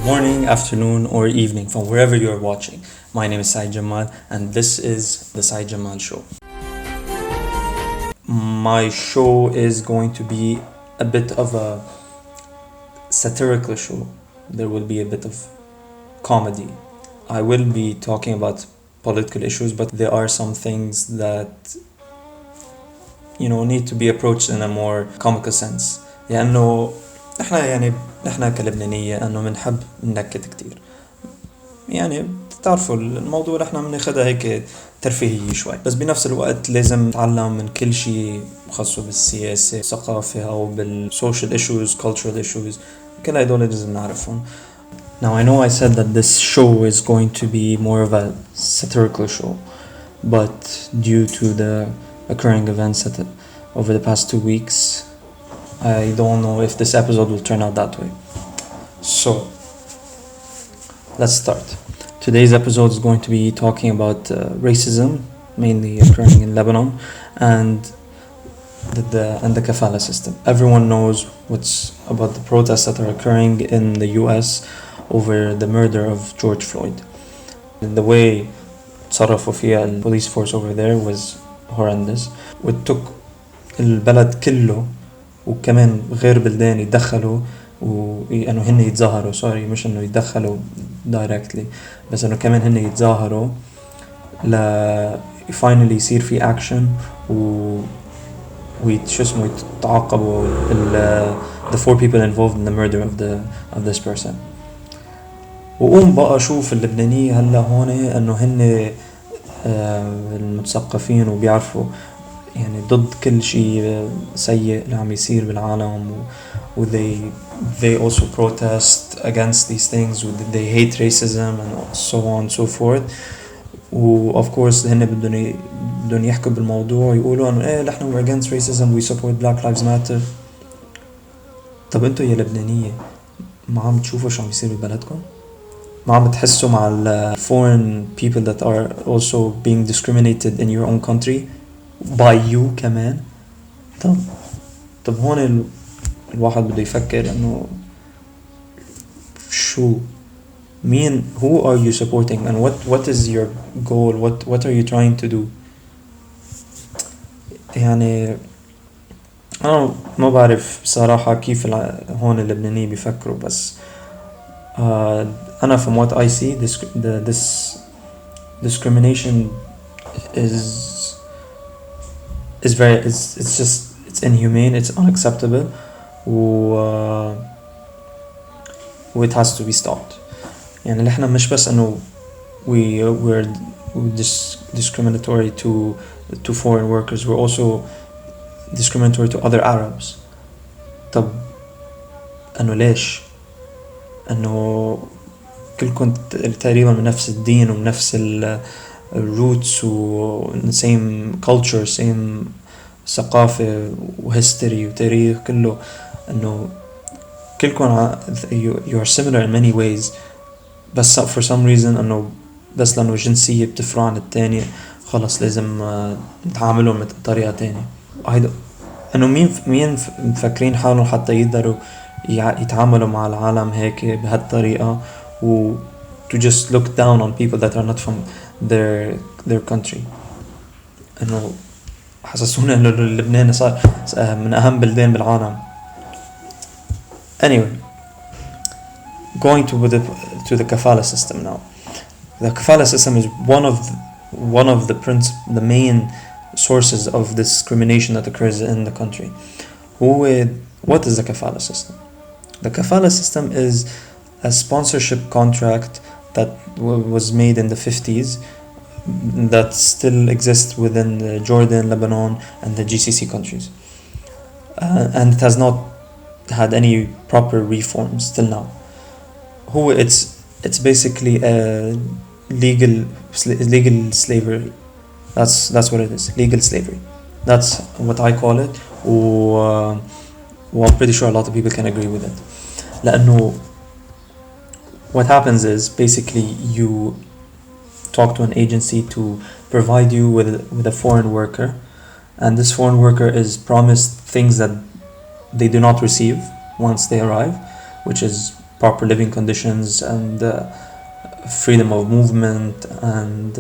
morning, afternoon, or evening from wherever you are watching. My name is Saeed Jammal, and this is the Saeed Jammal Show. My show is going to be a bit of a satirical show. There will be a bit of comedy. I will be talking about political issues, but there are some things that need to be approached in a more comical sense. لأنه احنا كلبنانية انه بنحب ننكت كتير. تعرفوا الموضوع احنا بناخدها هيك ترفيهي شوي، بس بنفس الوقت لازم نتعلم من كل شيء خاصه بالسياسة، الثقافة او بالسوشيال issues, cultural issues. كل هدول لازم نعرفهم. Now I know I said that this show is going to be more of a satirical show, but due to the occurring events over the past 2 weeks, I don't know if this episode will turn out that way. So, let's start. Today's episode is going to be talking about racism, mainly occurring in Lebanon, and the kafala system. Everyone knows what's about the protests that are occurring in the US over the murder of George Floyd. And the way تصرفوا فيها police force over there was horrendous. It took البلد كله وكمان غير بلدان يتدخلوا وانه هن يتظاهروا مش انه يتدخلوا directly، بس انه كمان هن يتظاهروا finally يصير في action يتعاقبوا the 4 people involved in the murder of this person. وقوم بقى اشوف اللبنانية هلا هون انه هن المتثقفين وبيعرفوا ضد كل شيء سيء اللي عم يصير بالعالم و they also protest against these things they hate racism and so on and so forth. و of course هن بدهم يحكوا بالموضوع ويقولوا انه نحن we're against racism, we support Black Lives Matter. طب انتوا يا لبنانية ما عم تشوفوا شو عم يصير ببلدكم؟ ما عم تحسوا مع foreign people that are also being discriminated in your own country by you كمان؟ طب هون الواحد بده يفكر انه شو مين who are you supporting and what is your goal, what are you trying to do. أنا ما بعرف بصراحة كيف هون اللبنانية بيفكروا، بس أنا from what I see this discrimination is very it's inhumane, it's unacceptable, it has to be stopped. نحن مش بس انه we're discriminatory to foreign workers, we're also discriminatory to other Arabs. طب انه ليش؟ انه كلكم تقريبا من نفس الدين ومن نفس roots و same culture, same ثقافة وhistory وتاريخ كله، انه كلكم you are similar in many ways، بس for some reason انه بس لانه جنسية بتفرق عن التانية خلص لازم نتعاملهم بطريقة تانية. انه مين مفكرين حالهم حتى يقدروا يتعاملوا مع العالم هيك بهالطريقة و to just look down on people that are not from their country. انه حسسونا انه لبنان صار من اهم بلدان بالعالم. Anyway, going to the kafala system now. The kafala system is one of the main sources of discrimination that occurs in the country. What is the kafala system? The kafala system is a sponsorship contract that was made in the 50s that still exists within Jordan, Lebanon, and the GCC countries, and it has not had any proper reforms till now. It's basically a legal slavery. That's what it is. Legal slavery. That's what I call it. I'm pretty sure a lot of people can agree with it. لأنه what happens is basically you talk to an agency to provide you with a foreign worker, and this foreign worker is promised things that they do not receive once they arrive, which is proper living conditions and freedom of movement and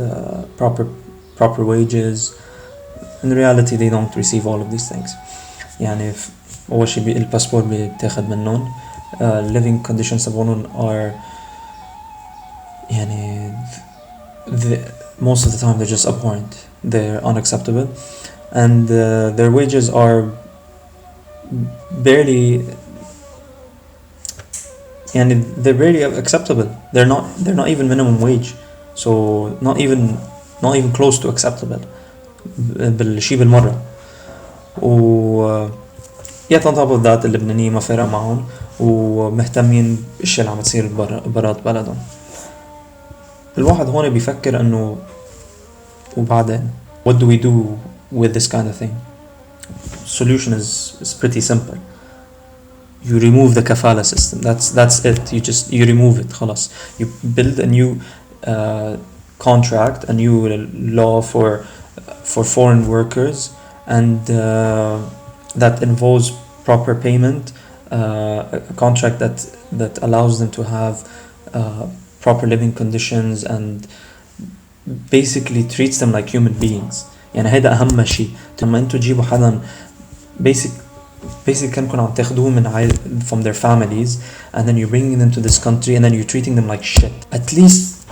proper wages. In reality they don't receive all of these things. يعني أول شيء الباسبور بيتاخد منهم. Living conditions تبعهم are يعني most of the time they're just abhorrent, they're unacceptable, and their wages are barely يعني they're barely acceptable. They're not even minimum wage, so not even close to acceptable بالشي بالمرة. و yet on top of that اللبنانيين ما فارق معهم ومهتمين بالشي اللي عم تصير برات بلدهم. الواحد هون بيفكر انه وبعدين what do we do with this kind of thing? Solution is pretty simple. You remove the kafala system. That's it. You remove it. خلاص. You build a new contract, a new law for foreign workers, and that involves proper payment, a contract that allows them to have proper living conditions and basically treats them like human beings. يعني هيدا أهم شيء. لما أنتوا تجيبوا حدا basically كانكم عم تاخدوه من from their families and then you're bringing them to this country and then you're treating them like shit. At least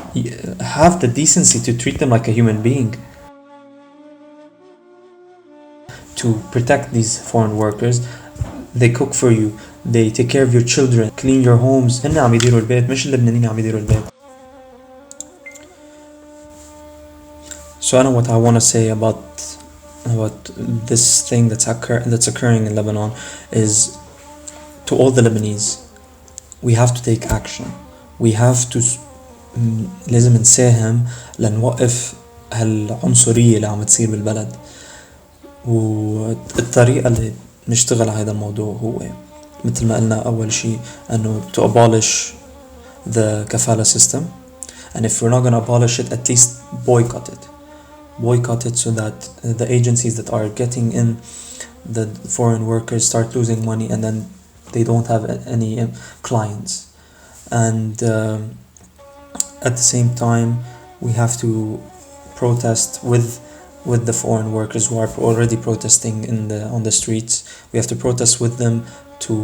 have the decency to treat them like a human being. To protect these foreign workers, they cook for you, they take care of your children, clean your homes. هن عم يديروا البيت مش اللبنانيين عم يديروا البيت. So I know what I want to say about this thing that's occurring in Lebanon is to all the Lebanese, we have to take action. We have to لازم نساهم لنوقف هالعنصرية اللي عم تصير بالبلد. والطريقة اللي نشتغل على هذا الموضوع هو مثل ما قلنا أول شيء أنه to abolish the kafala system, and if we're not going to abolish it, at least boycott it so that the agencies that are getting in the foreign workers start losing money and then they don't have any clients. And at the same time we have to protest with the foreign workers who are already protesting on the streets. We have to protest with them to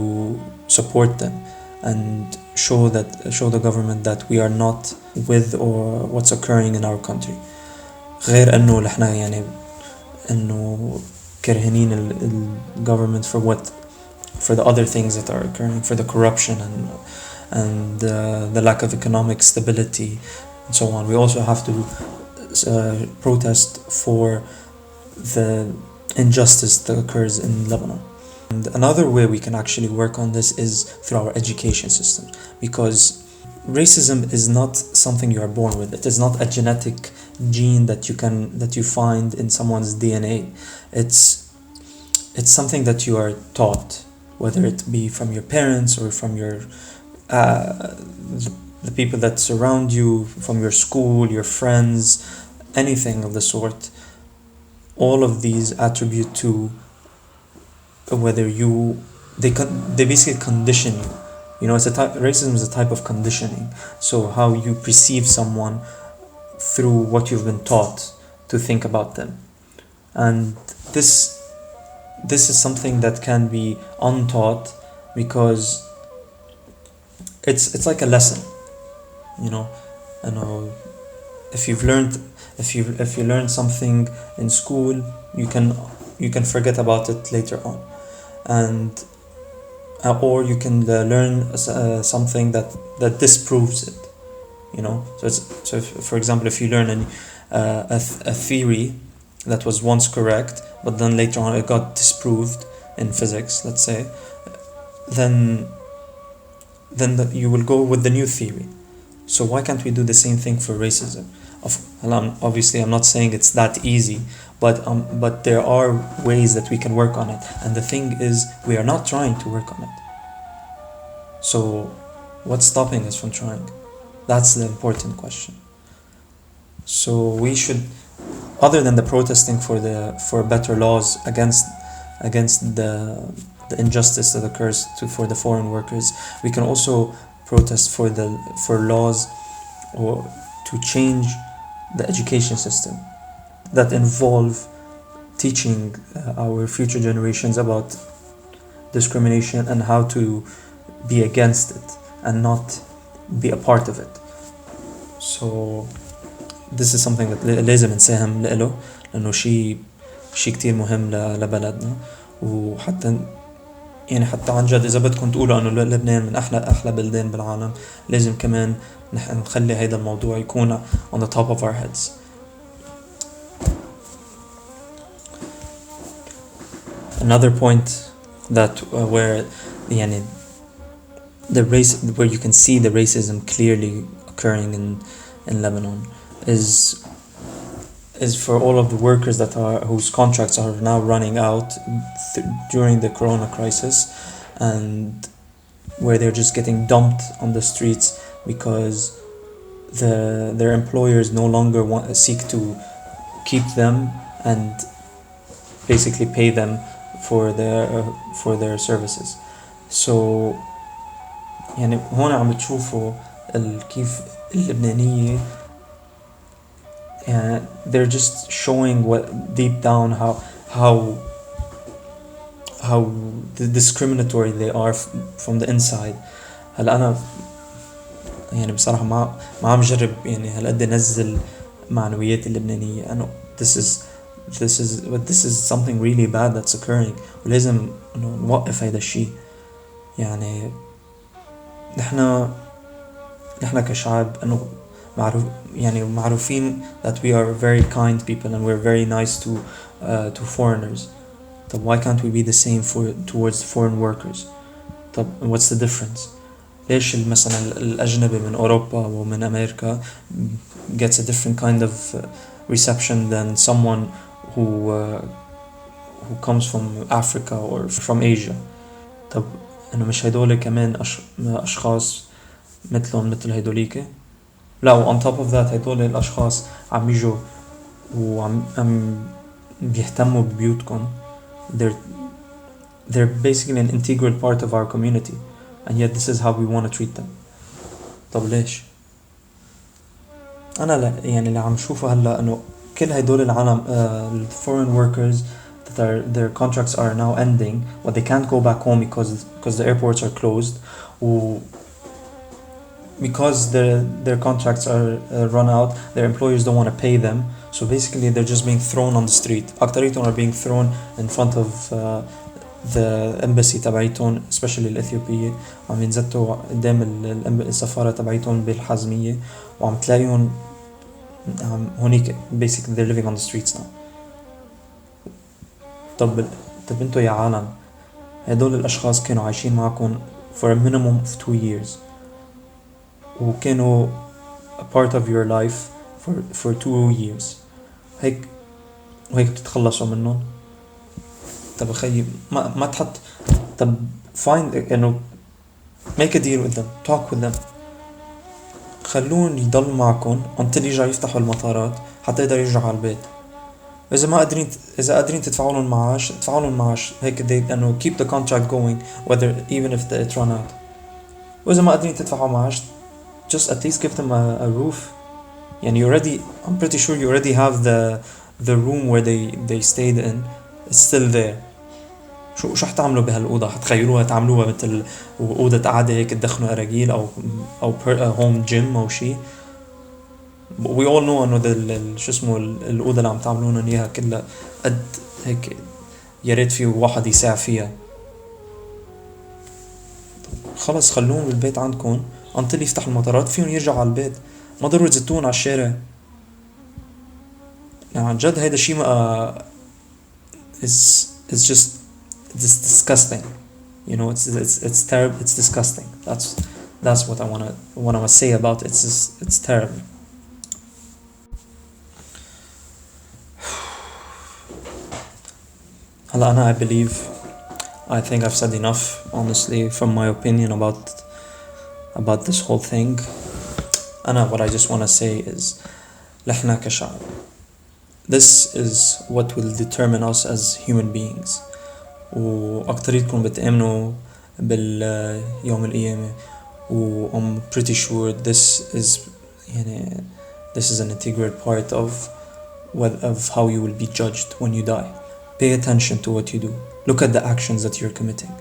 support them and show the government that we are not with or what's occurring in our country. غير انه نحن يعني انه كرهنين government for the other things that are occurring, for the corruption and the lack of economic stability and so on. We also have to protest for the injustice that occurs in Lebanon. And another way we can actually work on this is through our education system, because racism is not something you are born with. It is not a genetic gene that you find in someone's DNA. It's something that you are taught, whether it be from your parents or from your the people that surround you, from your school, your friends, anything of the sort. All of these attribute to whether they basically condition you. You know, racism is a type of conditioning. So how you perceive someone through what you've been taught to think about them. And this is something that can be untaught, because it's like a lesson, you know. If you learned something in school, you can forget about it later on, and or you can learn something that disproves it, you know. So for example, if you learn a theory that was once correct but then later on it got disproved in physics, let's say, then you will go with the new theory. So why can't we do the same thing for racism? Obviously I'm not saying it's that easy, but there are ways that we can work on it, and the thing is we are not trying to work on it. So what's stopping us from trying? That's the important question. So we should, other than the protesting for better laws against the injustice that occurs for the foreign workers, we can also protest for laws or to change the education system that involve teaching our future generations about discrimination and how to be against it and not be a part of it. So this is something that لازم نساهم له لأنه شيء كتير مهم لبلدنا. وحتى يعني حتى عن جد إذا بدكم تقولوا إنه لبنان من أحلى بلدان بالعالم لازم كمان نخلي هيدا الموضوع يكون on the top of our heads. Another point that where يعني where you can see the racism clearly occurring in Lebanon is for all of the workers whose contracts are now running out during the corona crisis, and where they're just getting dumped on the streets because their employers no longer seek to keep them and basically pay them for their services. So يعني هون عم بتشوفوا كيف اللبنانية they're just showing what deep down how discriminatory they are from the inside. هلا أنا يعني بصراحة ما عم جرب يعني هالقد نزل معنويات اللبنانية. أنا this is something really bad that's occurring ولازم إنه نوقف هيدا الشيء. يعني نحنا كشعب إنه معروفين that we are very kind people and we're very nice to foreigners. طب why can't we be the same towards foreign workers? طب what's the difference? ليش مثلا الأجنبي من أوروبا ومن أمريكا gets a different kind of reception than someone who comes from Africa or from Asia? طب إنه مش هيدول كمان أشخاص مثل هيدوليك؟ لا و on top of that هيدول الأشخاص عم يجوا وعم بيهتموا ببيوتكم. They're basically an integral part of our community, and yet this is how we want to treat them. طب ليش؟ أنا لا يعني اللي عم شوفه هلا إنه كل هيدول العالم foreign workers that their contracts are now ending, but they can't go back home because the airports are closed. Because their contracts are run out, their employers don't want to pay them, so basically they're just being thrown on the street. أكتريتهم are being thrown in front of the embassy تبعيتهم, especially الإثيوبية. عم ينزتوا قدام السفارة تبعيتهم بالحزمية وعم تلاقيهم هونيك basically they're living on the streets now. طب انتوا يا عالم هدول الأشخاص كانوا عايشين معكم for a minimum of 2 years وكانوا a part of your life for 2 years. هيك بتتخلصوا منهم؟ طب أخي ما تحط. طب find إنه make a deal with them, talk with them, خلون يضل معكم until يرجعوا يفتحوا المطارات حتى يقدروا يرجعوا على البيت. إذا قادرين تدفعوا لهم معاش هيك إنه keep the contract going even if it run out. وإذا ما قادرين تدفعوا معاش just at least give them a roof. يعني I'm pretty sure you already have the room where they stayed in. It's still there. شو حتعملوا بهالأوضة؟ حتخيلوها تعملوها مثل أوضة قعدة هيك تدخنوا أراجيل أو home gym أو شيء. We all know إنه شو اسمه الأوضة اللي عم تعملونها إياها كلها قد هيك يا ريت في واحد يساع فيها. خلص خلوهم بالبيت عندكم until يفتح المطارات فيهم يرجعوا على البيت. ما ضروري تزتون على الشارع. يعني عن جد هيدا شيء it's just it's disgusting. You know, it's terrible. It's disgusting. That's what I wanna say about it. It's terrible. هلا أنا I think I've said enough, honestly, from my opinion about this whole thing. What I just want to say is لحنا كشعب, this is what will determine us as human beings. وأكتريتكم بتأمنوا باليوم القيامة I'm pretty sure this is يعني this is an integral part of how you will be judged when you die. Pay attention to what you do. Look at the actions that you're committing.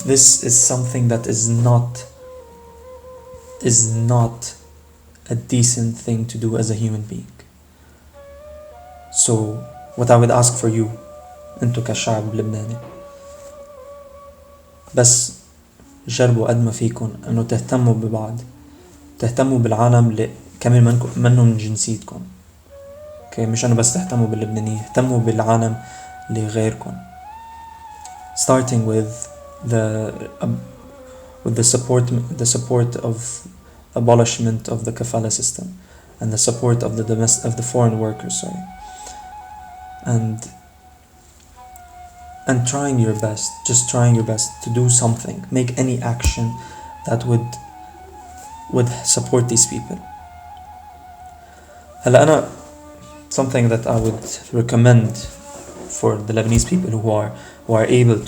This is something that is not a decent thing to do as a human being. So what I would ask for you انتو كشعب لبناني بس جربوا قد ما فيكن انه تهتموا ببعض, تهتموا بالعالم اللي كمان منهم من جنسيتكم. اوكي, مش انه بس تهتموا باللبنانيين, اهتموا بالعالم اللي غيركم. Starting with the support of abolishment of the kafala system and the support of the foreign workers, and trying your best, just trying your best to do something, make any action that would support these people. هلا أنا something that I would recommend for the Lebanese people who are able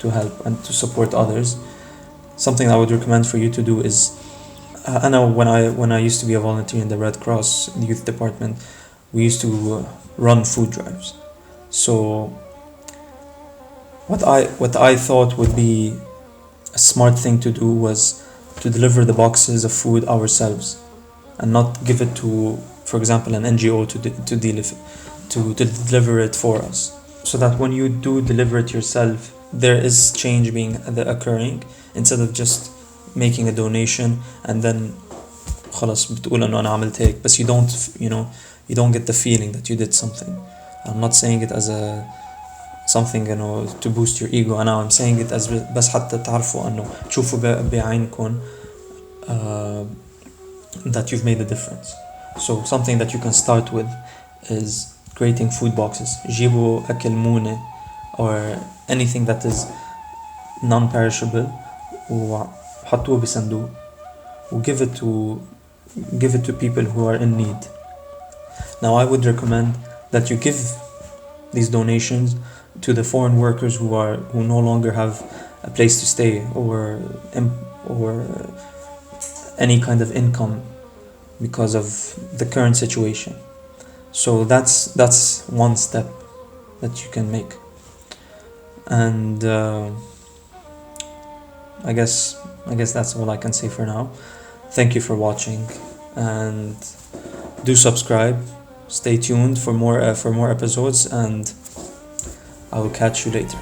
to help and to support others, something I would recommend for you to do is I know when I used to be a volunteer in the Red Cross youth department, we used to run food drives. So what I thought would be a smart thing to do was to deliver the boxes of food ourselves and not give it to, for example, an NGO to deliver it for us, so that when you do deliver it yourself there is change occurring, instead of just making a donation and then خلاص بتقول انه انا عملت هيك, but you don't get the feeling that you did something. I'm not saying it as a something to boost your ego, and I'm saying it as بس حتى تعرفوا انه تشوفوا بعينكم that you've made a difference. So something that you can start with is creating food boxes. جيبوا أكل مونة or anything that is non-perishable وحطوه بصندوق و give it to people who are in need. Now I would recommend that you give these donations to the foreign workers who no longer have a place to stay or any kind of income because of the current situation. So that's one step that you can make. And I guess that's all I can say for now. Thank you for watching, and do subscribe. Stay tuned for more episodes, and I will catch you later.